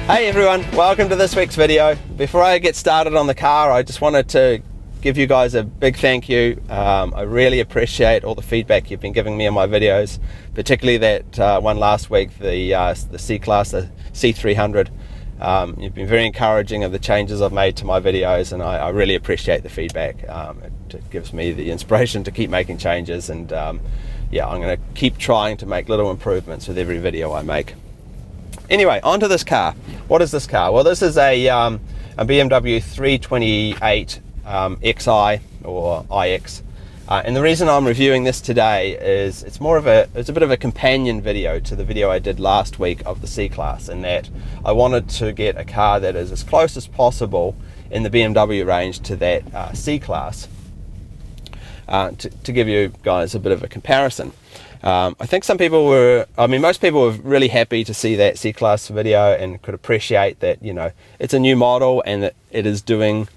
Hey everyone, welcome to this week's video. Before I get started on the car, I just wanted to give you guys a big thank you. I really appreciate all the feedback you've been giving me on my videos, particularly that one last week, the C-Class, the C300. You've been very encouraging of the changes I've made to my videos, and I really appreciate the feedback. It gives me the inspiration to keep making changes, and yeah, I'm going to keep trying to make little improvements with every video I make. Anyway, onto this car. What is this car? Well, this is a BMW 328 XI or iX, and the reason I'm reviewing this today is it's a bit of a companion video to the video I did last week of the C-Class, in that I wanted to get a car that is as close as possible in the BMW range to that C-Class, to give you guys a bit of a comparison. I think most people were really happy to see that C-Class video and could appreciate that, you know, it's a new model and that it is doing,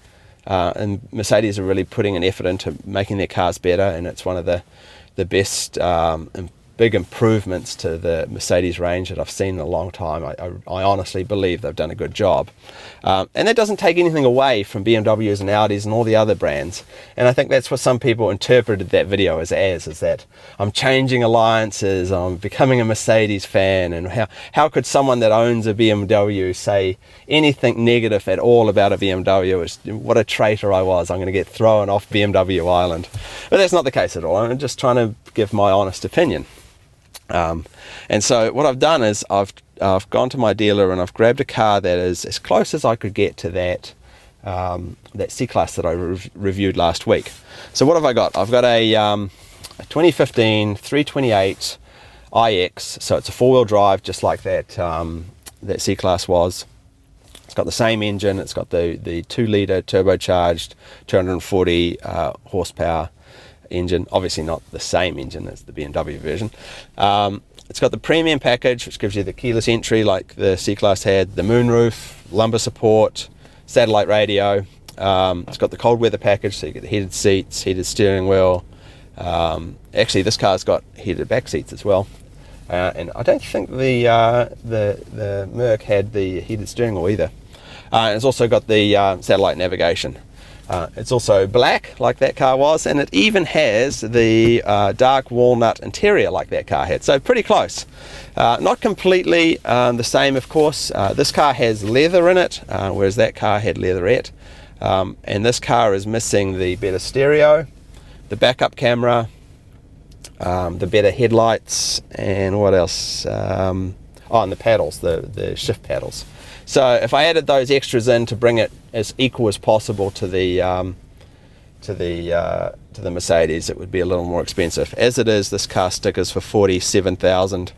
and Mercedes are really putting an effort into making their cars better, and it's one of the best and big improvements to the Mercedes range that I've seen in a long time. I honestly believe they've done a good job. And that doesn't take anything away from BMWs and Audis and all the other brands. And I think that's what some people interpreted that video as is that I'm changing alliances, I'm becoming a Mercedes fan, and how could someone that owns a BMW say anything negative at all about a BMW? What a traitor I was. I'm going to get thrown off BMW Island. But that's not the case at all. I'm just trying to give my honest opinion. And so what I've done is I've gone to my dealer and I've grabbed a car that is as close as I could get to that C-Class that I reviewed last week. So what have I got? I've got a 2015 328 iX, so it's a four-wheel drive, just like that C-Class was. It's got the same engine. It's got the 2-litre turbocharged 240 horsepower engine, obviously not the same engine as the BMW version. It's got the premium package, which gives you the keyless entry like the C-Class had, the moonroof, lumbar support, satellite radio. It's got the cold weather package, so you get the heated seats, heated steering wheel. Actually, this car's got heated back seats as well. And I don't think the Merc had the heated steering wheel either. It's also got the satellite navigation. It's also black, like that car was, and it even has the dark walnut interior like that car had, so pretty close. Not completely the same, of course. This car has leather in it, whereas that car had leatherette. And this car is missing the better stereo, the backup camera, the better headlights, and what else? And the paddles, the shift paddles. So if I added those extras in to bring it as equal as possible to the Mercedes, it would be a little more expensive. As it is, this car stickers for $47,000.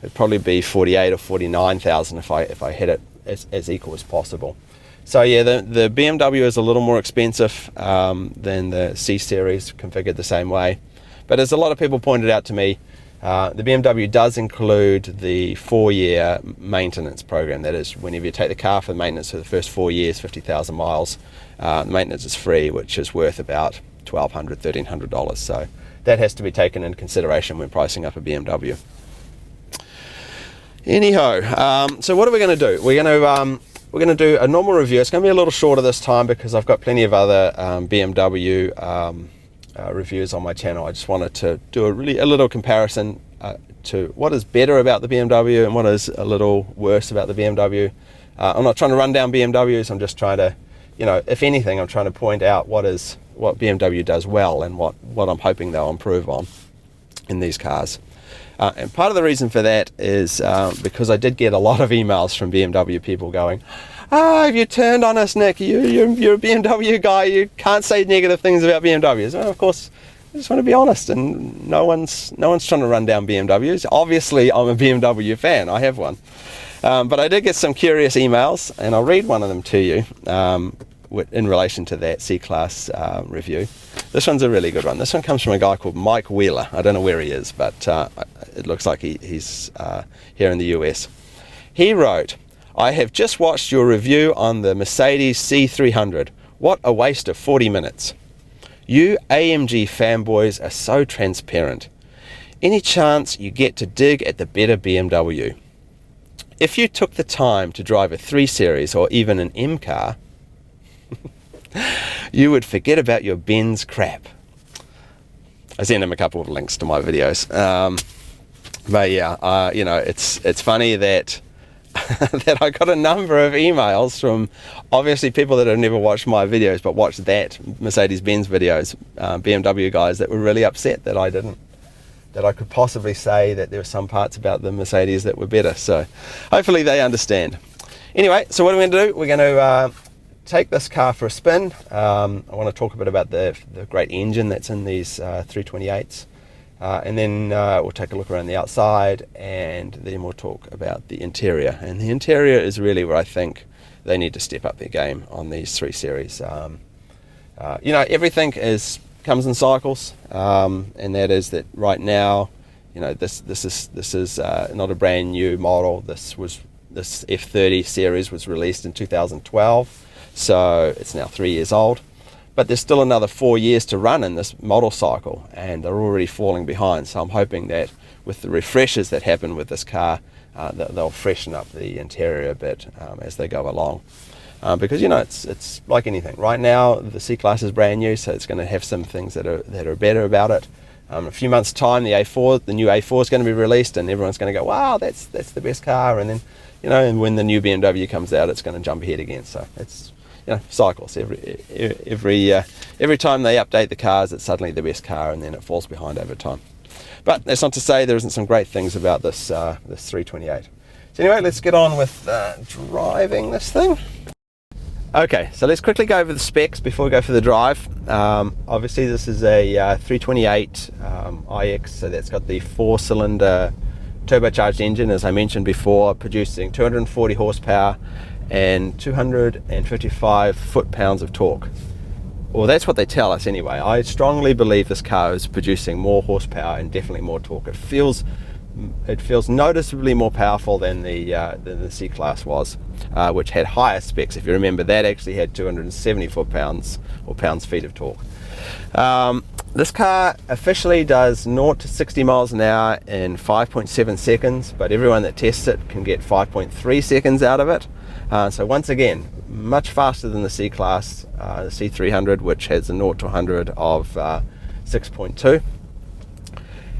It'd probably be $48,000 or $49,000 if I had it as equal as possible. So yeah, the BMW is a little more expensive than the C series, configured the same way. But as a lot of people pointed out to me, the BMW does include the 4-year maintenance program. That is, whenever you take the car for maintenance for the first 4 years, 50,000 miles, the maintenance is free, which is worth about $1,200, $1,300. So that has to be taken into consideration when pricing up a BMW. Anyhow, so what are we going to do? We're going to do a normal review. It's going to be a little shorter this time because I've got plenty of other BMW reviews on my channel. I just wanted to do a little comparison to what is better about the BMW and what is a little worse about the BMW. I'm not trying to run down BMWs. I'm just trying to, you know, if anything, I'm trying to point out what BMW does well and what I'm hoping they'll improve on in these cars. And part of the reason for that is because I did get a lot of emails from BMW people going, have you turned on us, Nick? You're a BMW guy. You can't say negative things about BMWs. Well, of course, I just want to be honest, and no one's trying to run down BMWs. Obviously, I'm a BMW fan. I have one. But I did get some curious emails, and I'll read one of them to you in relation to that C-Class review. This one's a really good one. This one comes from a guy called Mike Wheeler. I don't know where he is, but it looks like he's here in the US. He wrote, I have just watched your review on the Mercedes C300. What a waste of 40 minutes. You AMG fanboys are so transparent. Any chance you get to dig at the better BMW? if you took the time to drive a 3 Series or even an M car, you would forget about your Benz crap. I sent him a couple of links to my videos. But yeah, you know, it's funny that that I got a number of emails from obviously people that have never watched my videos but watched that Mercedes-Benz videos, BMW guys that were really upset that I could possibly say that there were some parts about the Mercedes that were better. So hopefully they understand. Anyway, so what are we going to do? We're going to take this car for a spin. I want to talk a bit about the great engine that's in these 328s. And then we'll take a look around the outside, and then we'll talk about the interior. And the interior is really where I think they need to step up their game on these 3 Series. You know, everything comes in cycles, and that is that right now, you know, this is not a brand new model. This F30 series was released in 2012, so it's now 3 years old. But there's still another 4 years to run in this model cycle, and they're already falling behind. So I'm hoping that with the refreshes that happen with this car, they'll freshen up the interior a bit as they go along. Because, you know, it's like anything. Right now, the C-Class is brand new, so it's going to have some things that are better about it. In a few months' time, the new A4 is going to be released, and everyone's going to go, wow, that's the best car. And then, you know, and when the new BMW comes out, it's going to jump ahead again. So it's, you know, cycles. Every time they update the cars, it's suddenly the best car, and then it falls behind over time. But that's not to say there isn't some great things about this 328. So anyway, let's get on with driving this thing. Okay, so let's quickly go over the specs before we go for the drive. Obviously, this is a 328 iX, so that's got the 4-cylinder turbocharged engine, as I mentioned before, producing 240 horsepower and 255 foot-pounds of torque. Well, that's what they tell us anyway. I strongly believe this car is producing more horsepower and definitely more torque. It feels noticeably more powerful than the C-Class was, which had higher specs. If you remember, that actually had 270 foot-pounds or pounds-feet of torque. This car officially does 0 to 60 miles an hour in 5.7 seconds, but everyone that tests it can get 5.3 seconds out of it. So once again, much faster than the C-Class, the C300, which has a 0 to 100 of 6.2.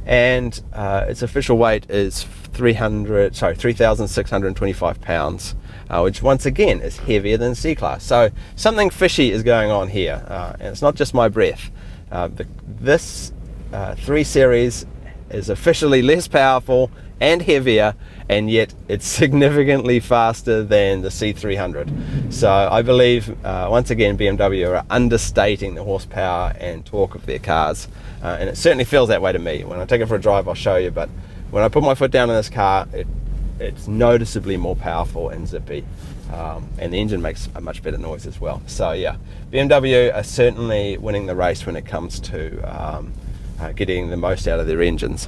And its official weight is 3,625 pounds, which once again is heavier than C-Class. So something fishy is going on here, and it's not just my breath. This 3 Series is officially less powerful and heavier, and yet it's significantly faster than the C300. So I believe once again BMW are understating the horsepower and torque of their cars, and it certainly feels that way to me. When I take it for a drive, I'll show you, but when I put my foot down in this car, it's noticeably more powerful and zippy, and the engine makes a much better noise as well. So yeah, BMW are certainly winning the race when it comes to getting the most out of their engines.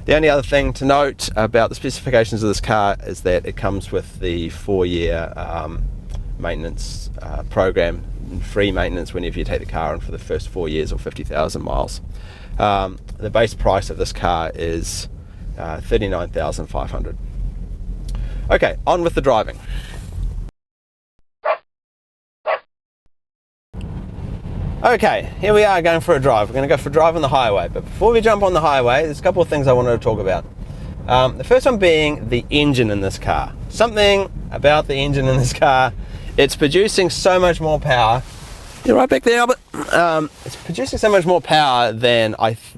The only other thing to note about the specifications of this car is that it comes with the 4-year maintenance program, free maintenance whenever you take the car in for the first 4 years or 50,000 miles. The base price of this car is $39,500. Okay, on with the driving. Okay, here we are going for a drive. We're going to go for a drive on the highway. But before we jump on the highway, there's a couple of things I wanted to talk about. The first one being the engine in this car. Something about the engine in this car, it's producing so much more power. You're right back there, Albert. It's producing so much more power than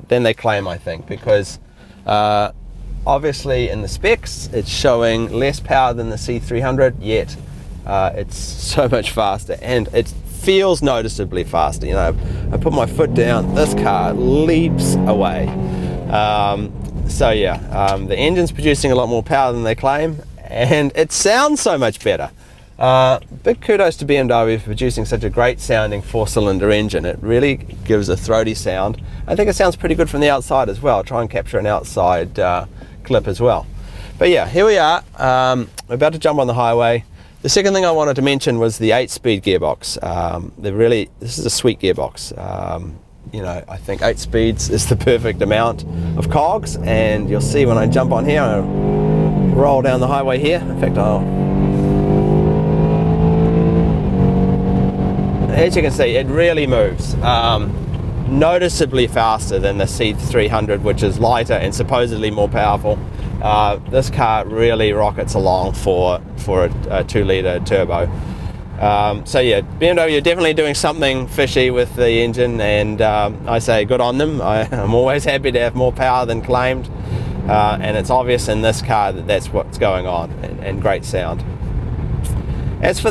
they claim, I think, because obviously in the specs, it's showing less power than the C300, yet it's so much faster, and it feels noticeably faster. You know, I put my foot down, this car leaps away. So yeah, the engine's producing a lot more power than they claim, and it sounds so much better. Big kudos to BMW for producing such a great sounding 4-cylinder engine. It really gives a throaty sound. I think it sounds pretty good from the outside as well. I'll try and capture an outside clip as well. But yeah, here we are. We're about to jump on the highway. The second thing I wanted to mention was the 8-speed gearbox. This is a sweet gearbox. You know, I think 8 speeds is the perfect amount of cogs, and you'll see when I jump on here, roll down the highway here. In fact, as you can see, it really moves noticeably faster than the C300, which is lighter and supposedly more powerful. This car really rockets along for a 2-litre turbo. So yeah, BMW are definitely doing something fishy with the engine, and I say good on them. I'm always happy to have more power than claimed, and it's obvious in this car that that's what's going on, and great sound. As for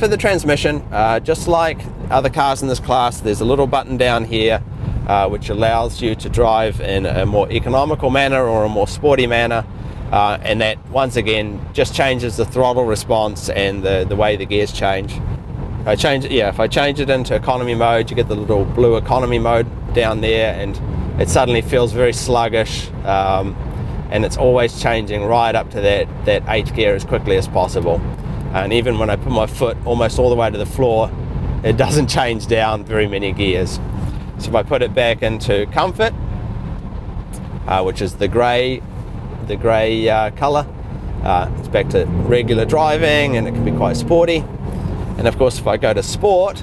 the transmission, just like other cars in this class, there's a little button down here which allows you to drive in a more economical manner or a more sporty manner, and that once again just changes the throttle response and the way the gears change. If I change it into economy mode, you get the little blue economy mode down there, and it suddenly feels very sluggish, and it's always changing right up to that 8th gear as quickly as possible. And even when I put my foot almost all the way to the floor, it doesn't change down very many gears. So if I put it back into comfort, which is the grey colour, it's back to regular driving, and it can be quite sporty. And of course, if I go to sport,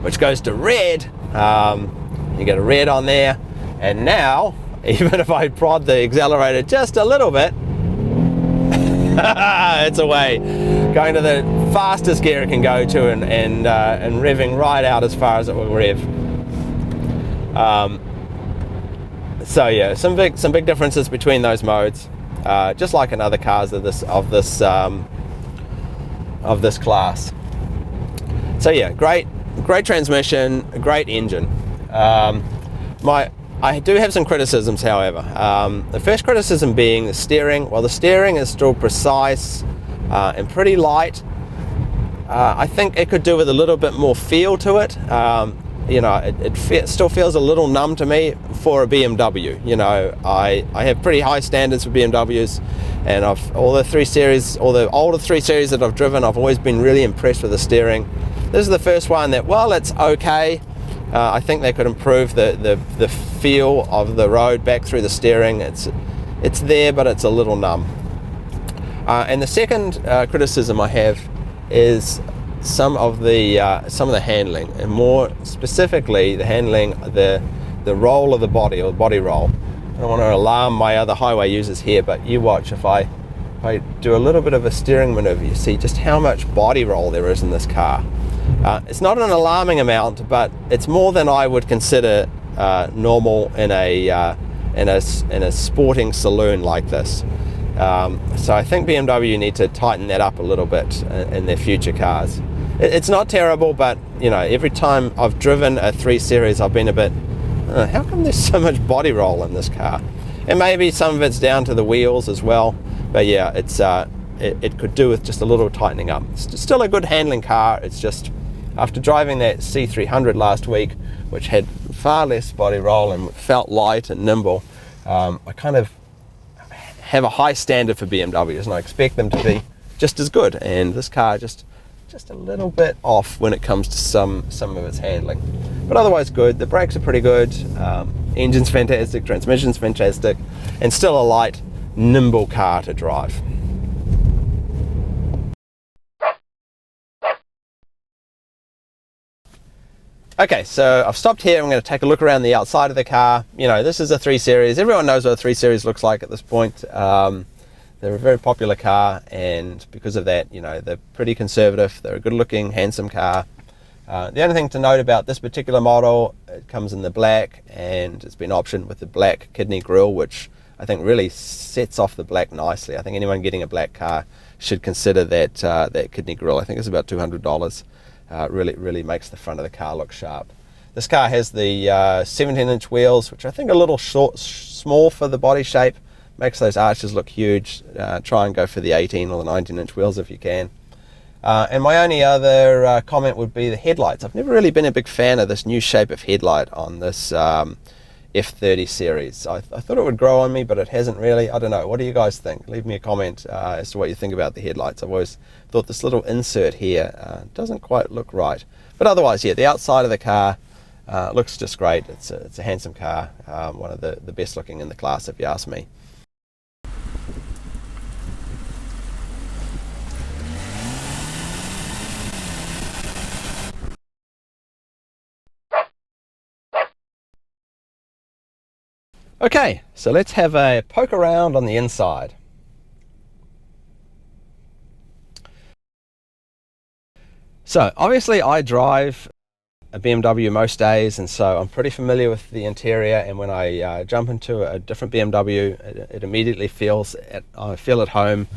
which goes to red, you get a red on there, and now even if I prod the accelerator just a little bit, it's away, going to the fastest gear it can go to, and revving right out as far as it will rev. So yeah, some big differences between those modes, just like in other cars of this class. So yeah, great transmission, great engine. I do have some criticisms, however. The first criticism being the steering. While the steering is still precise and pretty light, I think it could do with a little bit more feel to it. It still feels a little numb to me for a BMW. You know, I have pretty high standards for BMWs, and all the 3 Series, or the older 3 Series that I've driven, I've always been really impressed with the steering. This is the first one that, while it's okay, I think they could improve the feel of the road back through the steering. It's there, but it's a little numb. And the second criticism I have is some of the handling, and more specifically the handling, the roll of the body, or the body roll. I don't want to alarm my other highway users here, but you watch, if I do a little bit of a steering maneuver, you see just how much body roll there is in this car. It's not an alarming amount, but it's more than I would consider normal in a sporting saloon like this. So I think BMW need to tighten that up a little bit in their future cars. It's not terrible, but you know, every time I've driven a 3 Series, I've been a bit, how come there's so much body roll in this car? And maybe some of it's down to the wheels as well. But yeah, it could do with just a little tightening up. It's still a good handling car. It's just, after driving that C300 last week, which had far less body roll and felt light and nimble, I kind of have a high standard for BMWs, and I expect them to be just as good. And this car just a little bit off when it comes to some of its handling, but otherwise good. The brakes are pretty good. Engine's fantastic, transmission's fantastic, and still a light, nimble car to drive. Okay, so I've stopped here. I'm going to take a look around the outside of the car. You know, this is a 3 Series. Everyone knows what a 3 Series looks like at this point. They're a very popular car, and because of that, you know, they're pretty conservative. They're a good-looking, handsome car. The only thing to note about this particular model, it comes in the black, and it's been optioned with the black kidney grille, which I think really sets off the black nicely. I think anyone getting a black car should consider that kidney grille. I think it's about $200. Really makes the front of the car look sharp. This car has the 17-inch wheels, which I think are a little small for the body shape. Makes those arches look huge. Try and go for the 18 or the 19-inch wheels if you can. And my only other comment would be the headlights. I've never really been a big fan of this new shape of headlight on this F30 series. I thought it would grow on me, but it hasn't really. I don't know. What do you guys think? Leave me a comment as to what you think about the headlights. I've always thought this little insert here doesn't quite look right. But otherwise, yeah, the outside of the car looks just great. It's a handsome car, one of the best looking in the class if you ask me. Okay, so let's have a poke around on the inside. So obviously I drive a BMW most days, and so I'm pretty familiar with the interior, and when I jump into a different BMW, it immediately I feel at home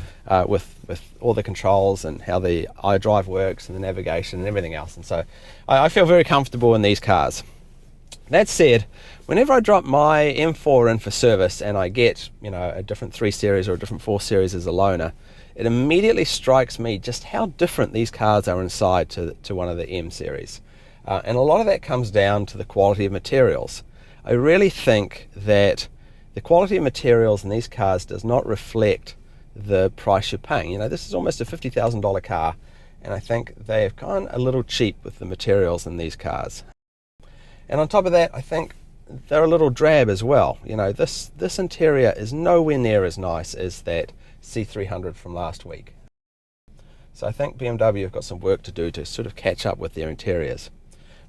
with all the controls and how the iDrive works and the navigation and everything else, and so I feel very comfortable in these cars. That said, whenever I drop my M4 in for service and I get, a different 3 Series or a different 4 Series as a loaner, it immediately strikes me just how different these cars are inside to one of the M Series. And a lot of that comes down to the quality of materials. I really think that the quality of materials in these cars does not reflect the price you're paying. This is almost a $50,000 car, and I think they've gone a little cheap with the materials in these cars. And on top of that, I think they're a little drab as well. This interior is nowhere near as nice as that C300 from last week. So I think BMW have got some work to do to sort of catch up with their interiors.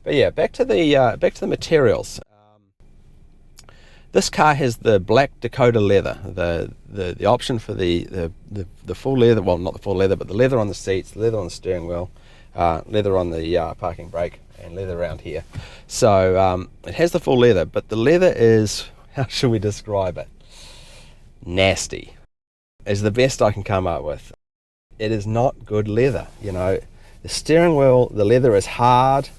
But yeah, back to the materials. This car has the black Dakota leather, the option for the full leather. Well, not the full leather, but the leather on the seats, leather on the steering wheel, leather on the parking brake, and leather around here. So it has the full leather, but the leather is, how should we describe it? Nasty is the best I can come up with. It is not good leather. The steering wheel, the leather is hard,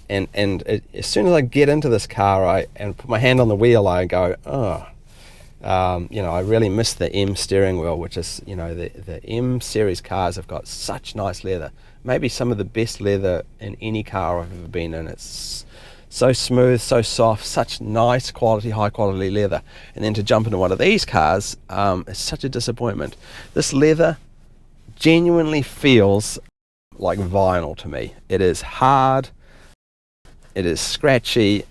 and as soon as I get into this car and put my hand on the wheel, I go, oh. I really miss the M steering wheel, which is, the M series cars have got such nice leather. Maybe some of the best leather in any car I've ever been in. It's so smooth, so soft, such nice quality, high quality leather. And then to jump into one of these cars is such a disappointment. This leather genuinely feels like vinyl to me. It is hard, it is scratchy.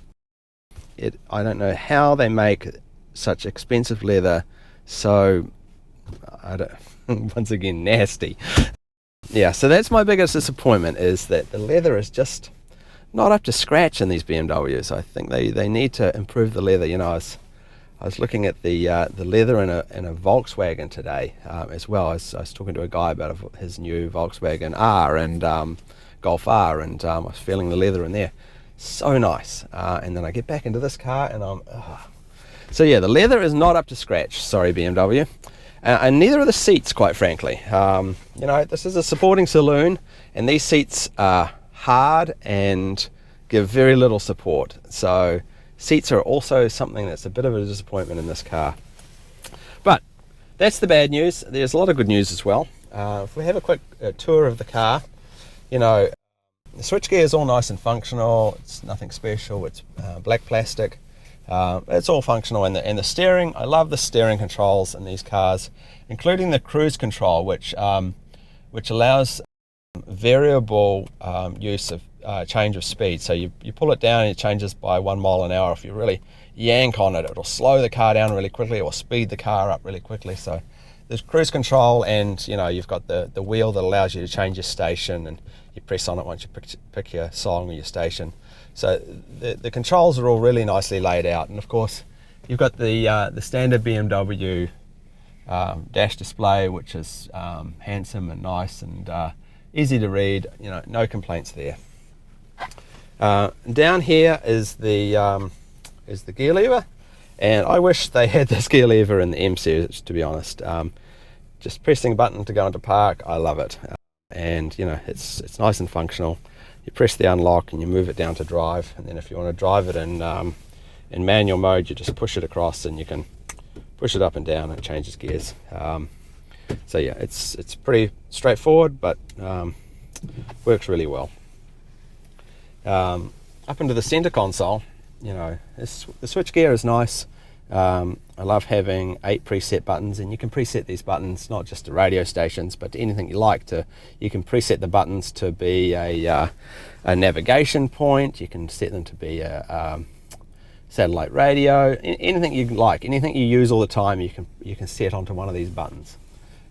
I don't know how they make such expensive leather so once again nasty. Yeah, so that's my biggest disappointment, is that the leather is just not up to scratch in these BMWs. I think they need to improve the leather. I was looking at the leather in a Volkswagen today as well. I was talking to a guy about his new Volkswagen R and Golf R, and I was feeling the leather in there. So nice. And then I get back into this car and so yeah, the leather is not up to scratch. Sorry, BMW. And neither are the seats, quite frankly. This is a supporting saloon, and these seats are hard and give very little support. So seats are also something that's a bit of a disappointment in this car. But that's the bad news. There's a lot of good news as well. If we have a quick tour of the car, the switchgear is all nice and functional. It's nothing special. It's black plastic. It's all functional, and the steering, I love the steering controls in these cars, including the cruise control, which allows variable use of change of speed. So you pull it down and it changes by 1 mile an hour. If you really yank on it, it'll slow the car down really quickly or speed the car up really quickly. So there's cruise control, and you've got the wheel that allows you to change your station, and you press on it once you pick your song or your station. So the controls are all really nicely laid out, and of course you've got the standard BMW dash display, which is handsome and nice and easy to read. No complaints there. Down here is the gear lever, and I wish they had this gear lever in the M series, to be honest. Just pressing a button to go into park, I love it, and it's nice and functional. You press the unlock and you move it down to drive, and then if you want to drive it in manual mode, you just push it across and you can push it up and down and it changes gears. So yeah, it's pretty straightforward, but works really well. Up into the center console, the switch gear is nice. I love having 8 preset buttons, and you can preset these buttons not just to radio stations but to anything you like. You can preset the buttons to be a navigation point. You can set them to be a satellite radio, anything you like, anything you use all the time. You can set onto one of these buttons.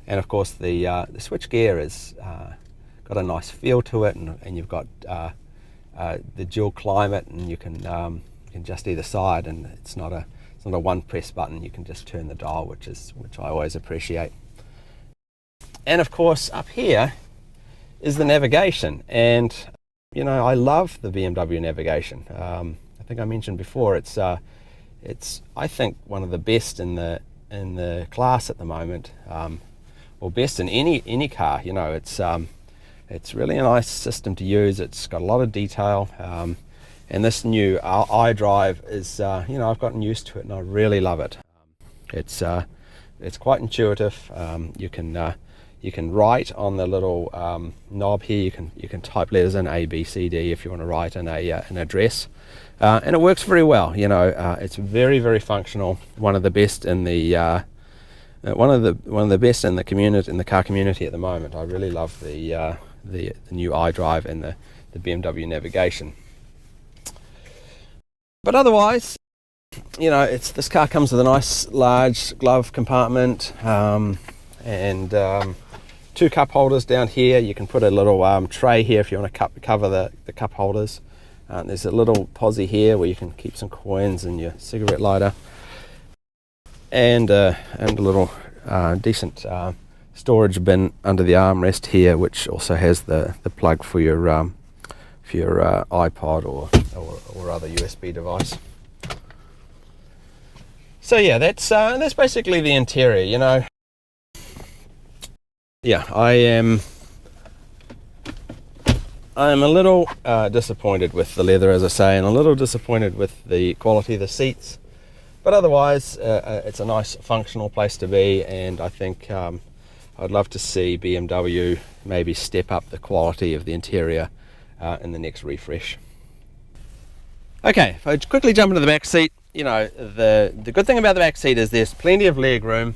And of course the switch gear is got a nice feel to it, and you've got the dual climate, and you can adjust either side, and it's not not a one press button, you can just turn the dial, which I always appreciate. And of course up here is the navigation, and you know, I love the BMW navigation. I think I mentioned before, it's I think one of the best in the class at the moment, or best in any car. You know, it's really a nice system to use. It's got a lot of detail, and this new iDrive is, you know, I've gotten used to it and I really love it. It's quite intuitive. You can write on the little knob here. You can type letters in A, B, C, D if you want to write in an address, and it works very well. You know, it's very, very functional. One of the best in the one of the best in the community, in the car community at the moment. I really love the new iDrive and the BMW navigation. But otherwise, you know, this car comes with a nice large glove compartment, and 2 cup holders down here. You can put a little tray here if you want to cover the cup holders. There's a little posi here where you can keep some coins and your cigarette lighter, and a little decent storage bin under the armrest here, which also has the plug for your iPod or other USB device. So yeah, that's basically the interior. You know, yeah, I am a little disappointed with the leather, as I say, and a little disappointed with the quality of the seats. But otherwise, it's a nice functional place to be, and I think I'd love to see BMW maybe step up the quality of the interior in the next refresh. Okay, if I quickly jump into the back seat, you know, the good thing about the back seat is there's plenty of leg room,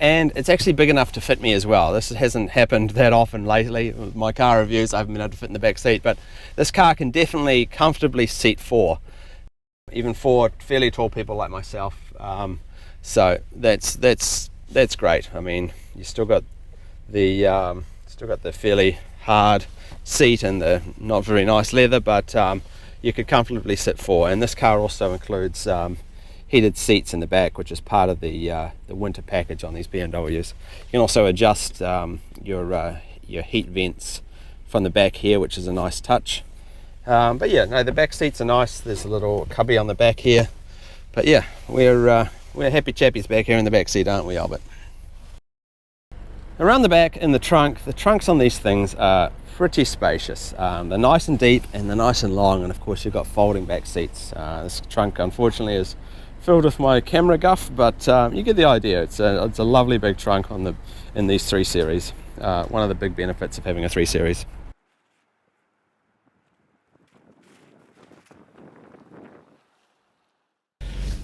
and it's actually big enough to fit me as well. This hasn't happened that often lately. With my car reviews, I haven't been able to fit in the back seat, but this car can definitely comfortably seat 4, even 4 fairly tall people like myself. So that's great. I mean, you still got the fairly hard seat and the not very nice leather, but you could comfortably sit 4. And this car also includes heated seats in the back, which is part of the winter package on these BMWs. You can also adjust your heat vents from the back here, which is a nice touch. But yeah, no, the back seats are nice. There's a little cubby on the back here. But yeah, we're happy chappies back here in the back seat, aren't we, Albert? Around the back in the trunks on these things are pretty spacious. They're nice and deep, and they're nice and long, and of course you've got folding back seats. This trunk unfortunately is filled with my camera guff, but you get the idea. It's a lovely big trunk in these 3 Series. One of the big benefits of having a 3 Series.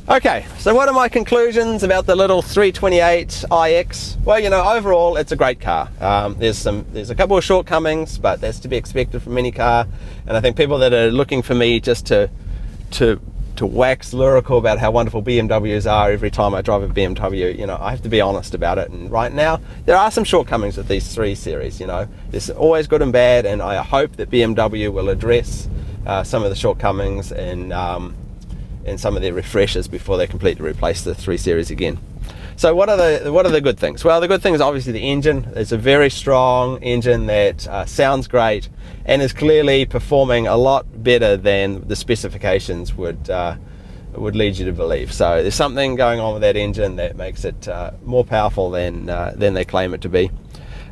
Okay, so what are my conclusions about the little 328iX? Well, you know, overall it's a great car. There's a couple of shortcomings, but that's to be expected from any car. And I think people that are looking for me just to wax lyrical about how wonderful BMWs are every time I drive a BMW, you know, I have to be honest about it. And right now there are some shortcomings with these 3 Series. You know, there's always good and bad, and I hope that BMW will address some of the shortcomings and some of their refreshers before they completely replace the 3 Series again. So what are the good things? Well, the good thing is obviously the engine. It's a very strong engine that sounds great and is clearly performing a lot better than the specifications would lead you to believe. So there's something going on with that engine that makes it more powerful than they claim it to be.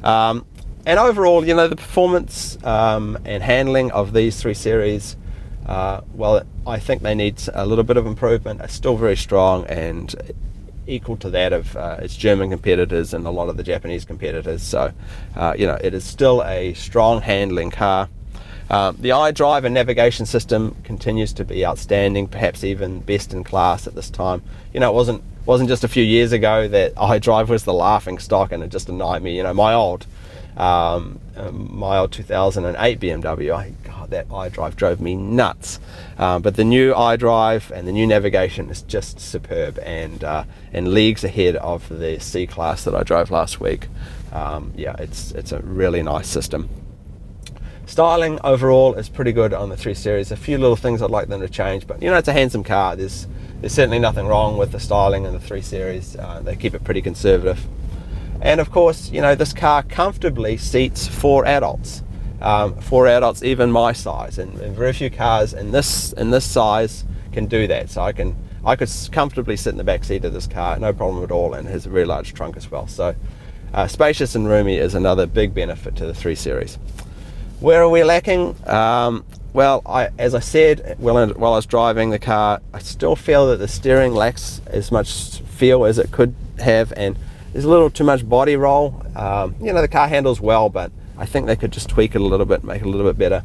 And overall, you know, the performance and handling of these 3 Series, well, I think they need a little bit of improvement. It's still very strong and equal to that of its German competitors and a lot of the Japanese competitors. So, you know, it is still a strong handling car. The iDrive and navigation system continues to be outstanding, perhaps even best in class at this time. You know, it wasn't just a few years ago that iDrive was the laughing stock and it just annoyed me. You know, my old 2008 BMW, God, that iDrive drove me nuts. But the new iDrive and the new navigation is just superb, and leagues ahead of the C-Class that I drove last week. Yeah, it's a really nice system. Styling overall is pretty good on the 3 Series. A few little things I'd like them to change, but it's a handsome car. There's certainly nothing wrong with the styling in the 3 Series. They keep it pretty conservative. And of course, this car comfortably seats 4 adults. 4 adults, even my size, and very few cars in this size can do that. So I could comfortably sit in the back seat of this car, no problem at all, and it has a very large trunk as well. So spacious and roomy is another big benefit to the 3 Series. Where are we lacking? Well, as I said while I was driving the car, I still feel that the steering lacks as much feel as it could have, and there's a little too much body roll. The car handles well, but I think they could just tweak it a little bit, make it a little bit better.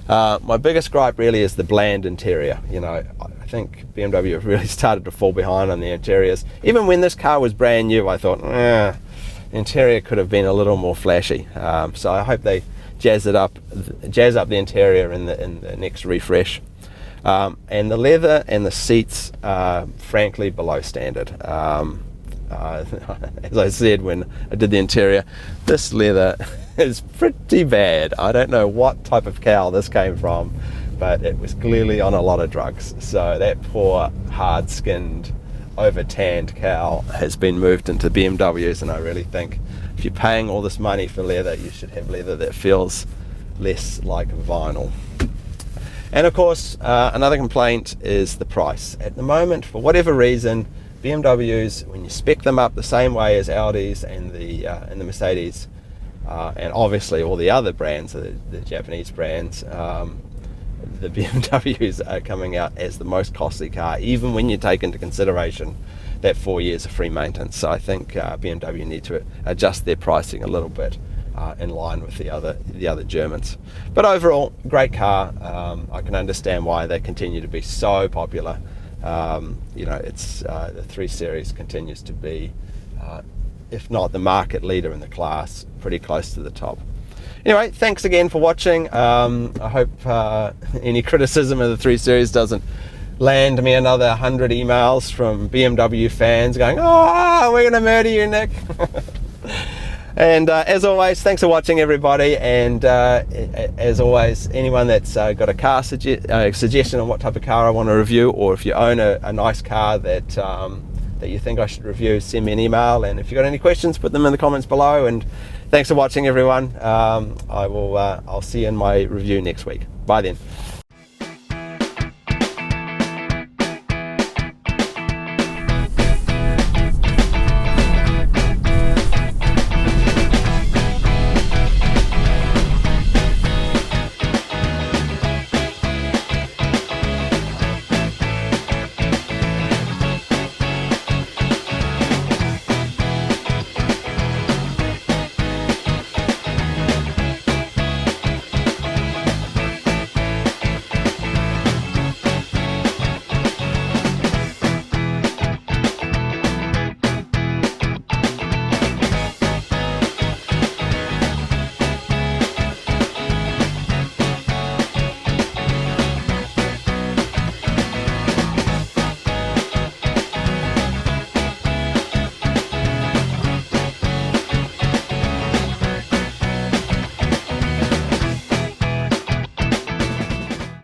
My biggest gripe really is the bland interior. I think BMW have really started to fall behind on the interiors. Even when this car was brand new, I thought, the interior could have been a little more flashy. So I hope they jazz up the interior in the next refresh. And the leather and the seats are frankly below standard. As I said when I did the interior, this leather is pretty bad. I don't know what type of cow this came from, but it was clearly on a lot of drugs. So that poor hard-skinned, over-tanned cow has been moved into BMWs, and I really think if you're paying all this money for leather, you should have leather that feels less like vinyl. And of course, another complaint is the price. At the moment, for whatever reason, BMWs, when you spec them up the same way as Audis and the Mercedes, and obviously all the other brands, the Japanese brands, the BMWs are coming out as the most costly car, even when you take into consideration that 4 years of free maintenance. So I think BMW need to adjust their pricing a little bit in line with the other Germans. But overall, great car. I can understand why they continue to be so popular. It's the 3 Series continues to be, if not the market leader in the class, pretty close to the top. Anyway, thanks again for watching. I hope any criticism of the 3 Series doesn't land me another 100 emails from BMW fans going, "Oh, we're going to murder you, Nick." And as always, thanks for watching, everybody. And as always, anyone that's got a car suggestion on what type of car I want to review, or if you own a nice car that you think I should review, send me an email. And if you've got any questions, put them in the comments below. And thanks for watching, everyone. I'll see you in my review next week. Bye then.